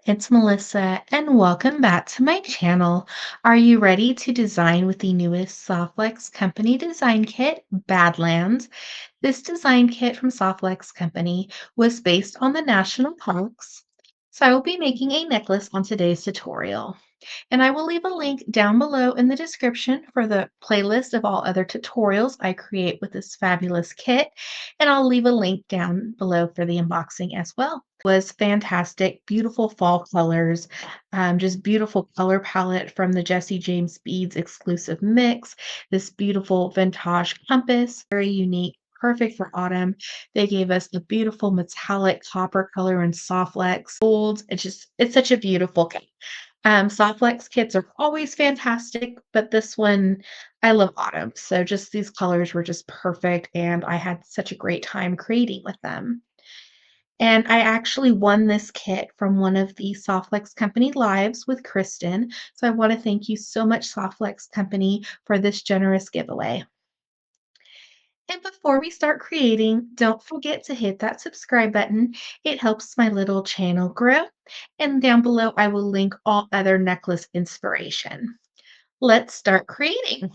it's Melissa, and welcome back to my channel. Are you ready to design with the newest Softlex Company design kit, Badlands? This design kit from Softlex Company was based on the national parks. So I will be making a necklace on today's tutorial. And I will leave a link down below in the description for the playlist of all other tutorials I create with this fabulous kit. And I'll leave a link down below for the unboxing as well. Was fantastic, beautiful fall colors, just beautiful color palette from the Jesse James Beads exclusive mix. This beautiful vintage compass, very unique, perfect for autumn. They gave us the beautiful metallic copper color and softlex gold. It's such a beautiful kit. Softlex kits are always fantastic, but this one, I love autumn. So just these colors were just perfect, and I had such a great time creating with them. And I actually won this kit from one of the Softlex Company lives with Kristen. So I want to thank you so much, Softlex Company, for this generous giveaway. And before we start creating, don't forget to hit that subscribe button. It helps my little channel grow. And down below, I will link all other necklace inspiration. Let's start creating.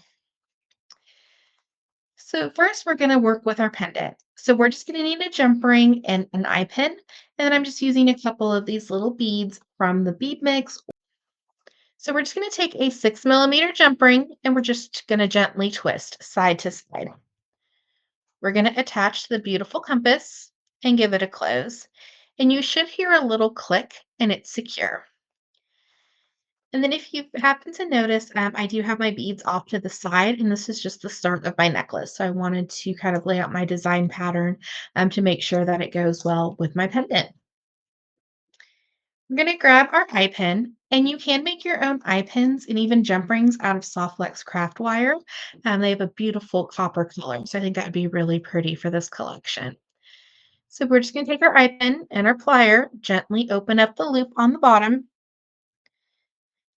So first, we're going to work with our pendant. So we're just going to need a jump ring and an eye pin. And then I'm just using a couple of these little beads from the bead mix. So we're just going to take a 6 millimeter jump ring and we're just going to gently twist side to side. We're going to attach the beautiful compass and give it a close. And you should hear a little click and it's secure. And then if you happen to notice, I do have my beads off to the side, and this is just the start of my necklace. So I wanted to kind of lay out my design pattern to make sure that it goes well with my pendant. I'm going to grab our eye pin, and you can make your own eye pins and even jump rings out of Softlex craft wire. They have a beautiful copper color, so I think that would be really pretty for this collection. So we're just going to take our eye pin and our plier, gently open up the loop on the bottom,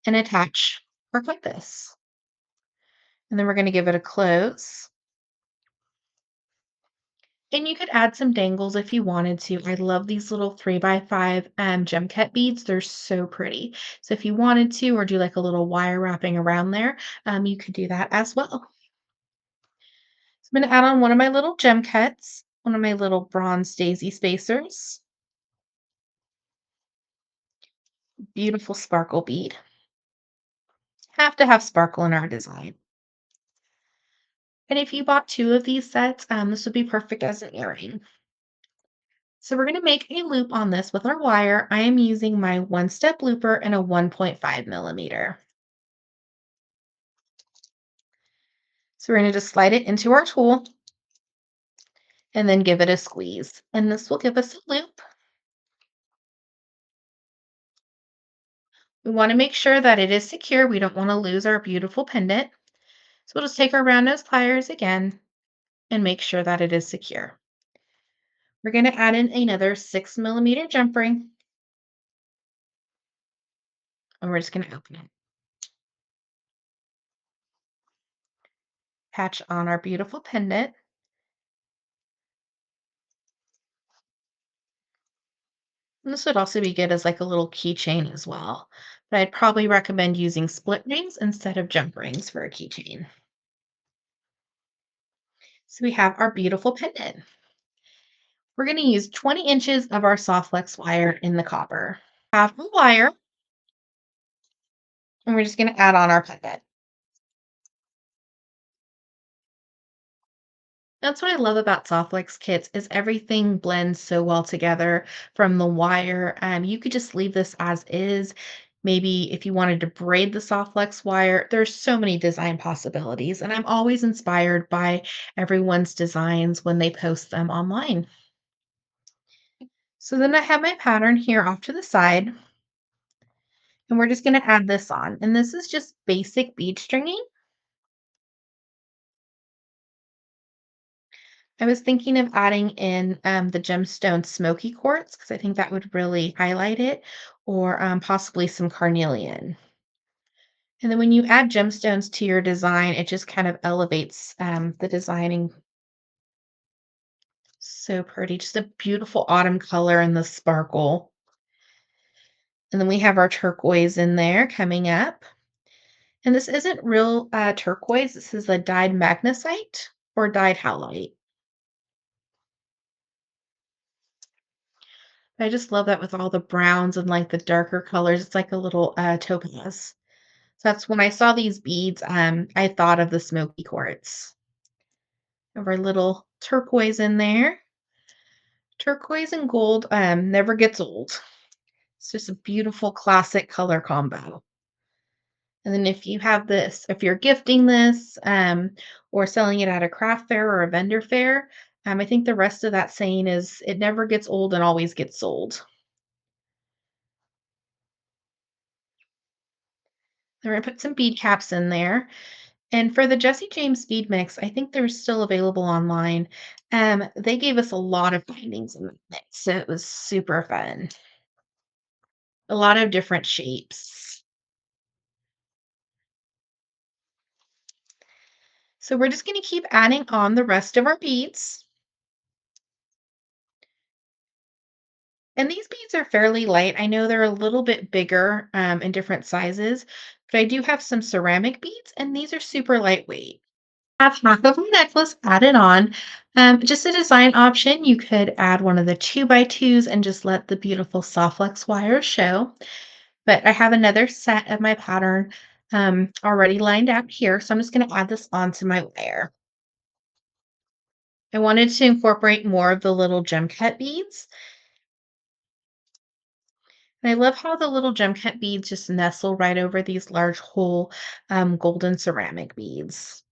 and attach our compass. And then we're going to give it a close. And you could add some dangles if you wanted to. I love these little 3x5 gem cut beads. They're so pretty. So if you wanted to, or do like a little wire wrapping around there, you could do that as well. So I'm going to add on one of my little gem cuts, one of my little bronze daisy spacers, beautiful sparkle bead. Have to have sparkle in our design. And if you bought two of these sets, this would be perfect as an earring. So we're going to make a loop on this with our wire. I am using my one-step looper and a 1.5 millimeter. So we're going to just slide it into our tool and then give it a squeeze. And this will give us a loop. We want to make sure that it is secure. We don't want to lose our beautiful pendant. So we'll just take our round nose pliers again and make sure that it is secure. We're going to add in another 6 millimeter jump ring. And we're just going to open it. Patch on our beautiful pendant. And this would also be good as like a little keychain as well. But I'd probably recommend using split rings instead of jump rings for a keychain. So we have our beautiful pendant. We're going to use 20 inches of our Softlex wire in the copper. Half the wire, and we're just going to add on our pendant. That's what I love about Softlex kits is everything blends so well together from the wire. You could just leave this as is. Maybe if you wanted to braid the Softlex wire, there's so many design possibilities. And I'm always inspired by everyone's designs when they post them online. So then I have my pattern here off to the side. And we're just going to add this on. And this is just basic bead stringing. I was thinking of adding in the gemstone smoky quartz because I think that would really highlight it, or possibly some carnelian. And then when you add gemstones to your design, it just kind of elevates the designing. So pretty. Just a beautiful autumn color and the sparkle. And then we have our turquoise in there coming up. And this isn't real turquoise. This is a dyed magnesite or dyed halite. I just love that with all the browns and like the darker colors. It's like a little topaz. So that's when I saw these beads, I thought of the smoky quartz. Have our little turquoise in there. Turquoise and gold never gets old. It's just a beautiful classic color combo. And then if you have this, if you're gifting this or selling it at a craft fair or a vendor fair, I think the rest of that saying is it never gets old and always gets sold. We're gonna put some bead caps in there. And for the Jesse James bead mix, I think they're still available online. They gave us a lot of bindings in the mix, so it was super fun. A lot of different shapes. So we're just gonna keep adding on the rest of our beads. And these beads are fairly light. I know they're a little bit bigger in different sizes, but I do have some ceramic beads, and these are super lightweight. Have half of a necklace added on. Just a design option, you could add one of the 2x2s and just let the beautiful soft flex wires show. But I have another set of my pattern already lined out here, so I'm just going to add this onto my wire. I wanted to incorporate more of the little gem cut beads. And I love how the little gem cut beads just nestle right over these large whole golden ceramic beads.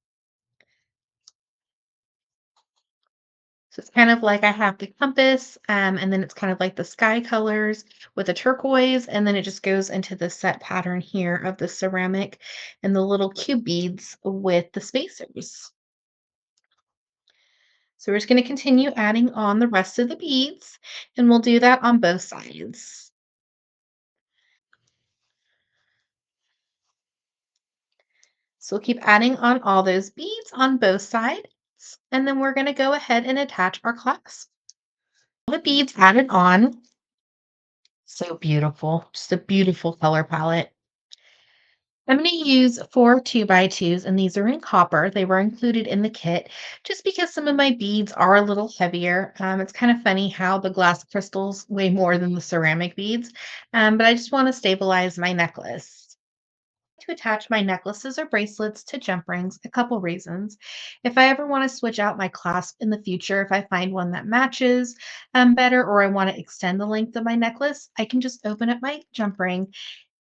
So it's kind of like I have the compass, and then it's kind of like the sky colors with the turquoise, and then it just goes into the set pattern here of the ceramic and the little cube beads with the spacers. So we're just going to continue adding on the rest of the beads, and we'll do that on both sides. So we'll keep adding on all those beads on both sides, and then we're going to go ahead and attach our clasp. All the beads added on. So beautiful. Just a beautiful color palette. I'm going to use 4 2x2s, and these are in copper. They were included in the kit just because some of my beads are a little heavier. It's kind of funny how the glass crystals weigh more than the ceramic beads, but I just want to stabilize my necklace. To attach my necklaces or bracelets to jump rings, a couple reasons. If I ever want to switch out my clasp in the future, if I find one that matches better, or I want to extend the length of my necklace, I can just open up my jump ring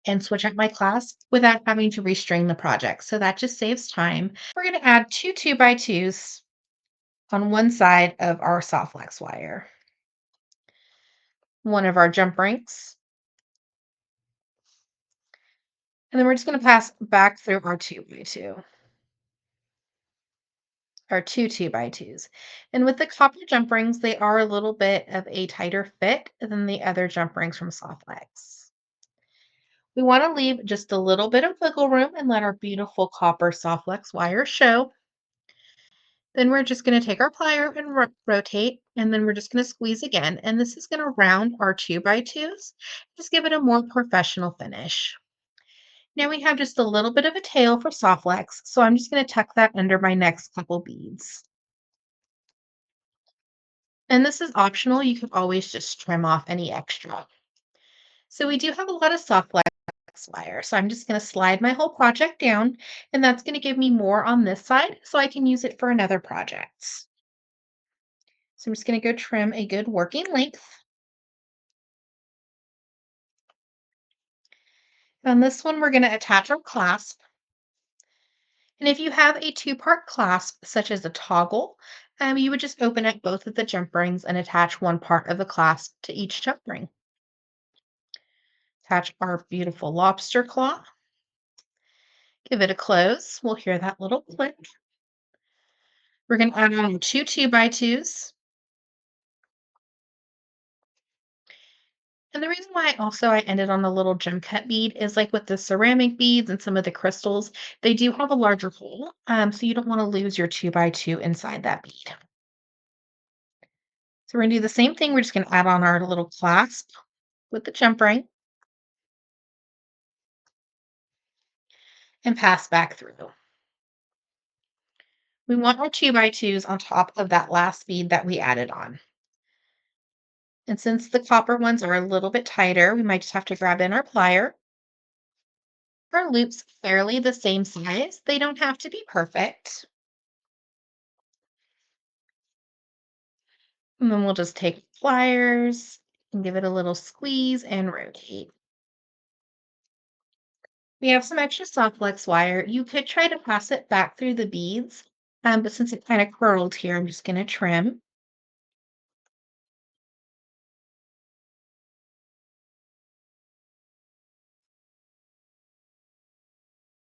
and switch out my clasp without having to restring the project. So that just saves time. We're going to add 2 2x2s on one side of our soft flex wire, one of our jump rings, and then we're just going to pass back through our 2x2. Or 2 2x2s. And with the copper jump rings, they are a little bit of a tighter fit than the other jump rings from Softlex. We want to leave just a little bit of wiggle room and let our beautiful copper Softlex wire show. Then we're just going to take our plier and rotate, and then we're just going to squeeze again. And this is going to round our 2x2s, just give it a more professional finish. Now we have just a little bit of a tail for Softlex, so I'm just going to tuck that under my next couple beads. And this is optional. You could always just trim off any extra. So we do have a lot of soft flex wire. So I'm just going to slide my whole project down, and that's going to give me more on this side so I can use it for another project. So I'm just going to go trim a good working length. On this one, we're going to attach our clasp. And if you have a two-part clasp, such as a toggle, you would just open up both of the jump rings and attach one part of the clasp to each jump ring. Attach our beautiful lobster claw. Give it a close. We'll hear that little click. We're going to add on 2 2x2s. And the reason why I ended on the little gem cut bead is like with the ceramic beads and some of the crystals, they do have a larger hole. So you don't want to lose your 2x2 inside that bead. So we're going to do the same thing. We're just going to add on our little clasp with the jump ring. and pass back through. We want our 2 by 2s on top of that last bead that we added on. And since the copper ones are a little bit tighter, we might just have to grab in our plier. Our loops fairly the same size. They don't have to be perfect. And then we'll just take pliers and give it a little squeeze and rotate. We have some extra soft flex wire. You could try to pass it back through the beads, but since it kind of curled here, I'm just going to trim.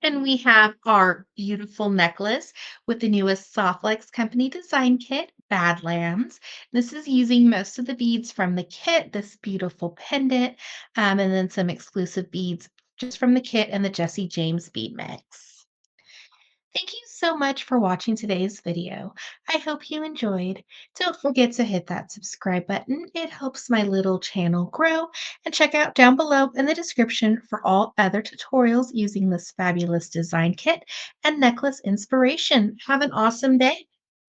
And we have our beautiful necklace with the newest Softlex Company design kit, Badlands. This is using most of the beads from the kit, this beautiful pendant, and then some exclusive beads just from the kit and the Jesse James bead mix. Thank you so much for watching today's video. I hope you enjoyed. Don't forget to hit that subscribe button. It helps my little channel grow. And check out down below in the description for all other tutorials using this fabulous design kit and necklace inspiration. Have an awesome day.